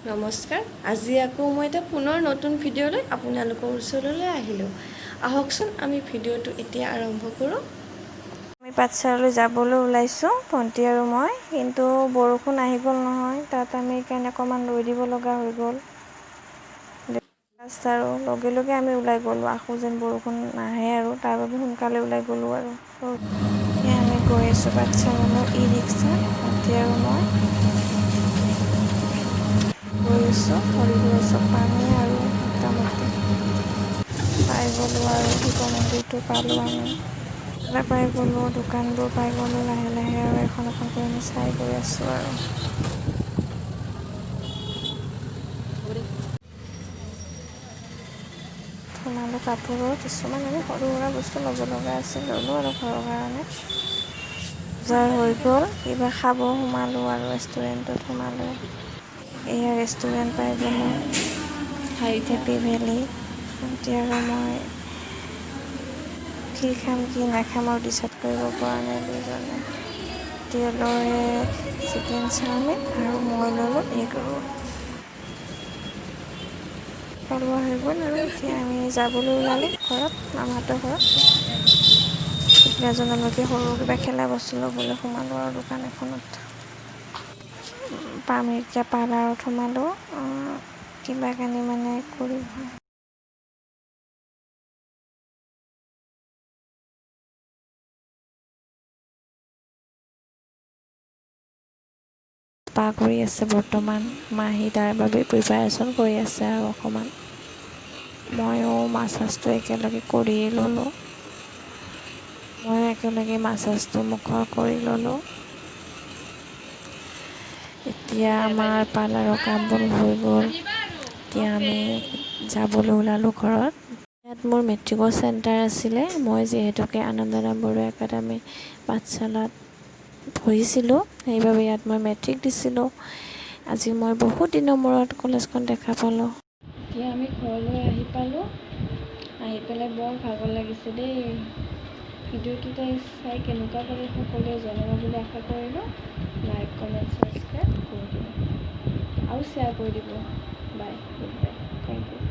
নমস্কাৰ। আজি আকৌ মই এটা পুনৰ নতুন ভিডিঅ' লৈ আপোনালোকৰ ওচৰলৈ আহিলোঁ। আহকচোন আমি ভিডিঅ'টো এতিয়া আৰম্ভ কৰোঁ। আমি পাঠশালালৈ যাবলৈ ওলাইছোঁ, ভণ্টি আৰু মই, কিন্তু বৰষুণ আহি গ'ল নহয়। তাত আমি সেইকাৰণে অকণমান ৰৈ দিব লগা হৈ গ'ল। আৰু লগে লগে আমি ওলাই গ'লোঁ, আকৌ যেন বৰষুণ নাহে আৰু তাৰ বাবে সোনকালে ওলাই গ'লোঁ আৰু। এতিয়া আমি গৈ আছোঁ পাঠশালালৈ, ই-ৰিক্সা, ভণ্টি আৰু মই গৈ আছোঁ। হৰিগুৰু চব পামেই আৰু মোটামুটি পাই গ'লোঁ আৰু শিৱ মন্দিৰটো পালোঁ আমি। পাই গ'লোঁ, দোকানবোৰ পাই গ'লোঁ লাহে লাহে আৰু এখন এখনকৈ আমি চাই গৈ আছোঁ আৰু। সোমালোঁ কাপোৰৰ, কিছুমান আমি সৰু সুৰা বস্তু ল'ব লগা আছিল, ল'লোঁ আৰু ঘৰৰ কাৰণে। বজাৰ হৈ গ'ল, কিবা খাব সোমালোঁ আৰু ৰেষ্টুৰেণ্টত সোমালোঁ। এয়া ৰেষ্টুৰেণ্ট পাই গ'লোঁ, হেপী ভেলী। ভণ্টি আৰু মই কি খাম কি নাখাম আৰু ডিচাইড কৰিব পৰা নাই দুইজনে। ল'লে চিকেন চাওমিন আৰু মই ল'লোঁ এগ ৰোল। খোৱা হৈ গ'ল আৰু এতিয়া আমি যাবলৈ ওলালোঁ ঘৰত, মামাহঁতৰ ঘৰত। এজনলৈকে সৰু কিবা খেলা বস্তু ল'বলৈ সোমালোঁ আৰু দোকান এখনত। পামিৰকা পাৰ্লাৰত সোমালোঁ, কিবা কানি মানে কৰিব। স্পা কৰি আছে বৰ্তমান, মাহী তাৰ বাবে প্ৰিপাৰেশ্যন কৰি আছে আৰু অকণমান। ময়ো মাছাজটো একেলগে কৰিয়ে ল'লোঁ। মাছাজটো মুখৰ কৰি ল'লোঁ। এতিয়া আমাৰ পাৰ্লাৰৰ কামবোৰ হৈ গ'ল, এতিয়া আমি যাবলৈ ওলালোঁ ঘৰত। ইয়াত মোৰ মেট্ৰিকৰ চেণ্টাৰ আছিলে, মই যিহেতুকে আনন্দৰাম বৰুৱা একাডেমী পাঠশালাত পঢ়িছিলোঁ, সেইবাবে ইয়াত মই মেট্ৰিক দিছিলোঁ। আজি মই বহুত দিনৰ মূৰত কলেজখন দেখা পালোঁ। এতিয়া আমি ঘৰলৈ আহি পালোঁ, আহি পেলাই বৰ ভাগৰ লাগিছে দেই। ভিডিঅ'টো চাই কেনেকুৱা পালে সকলোৱে জনাব বুলি আশা কৰিলোঁ। লাইক, কমেণ্ট, ছাবস্ক্ৰাইব কৰি দিব আৰু শ্বেয়াৰ কৰি দিব। বাই, গুড বাই, থেংক ইউ।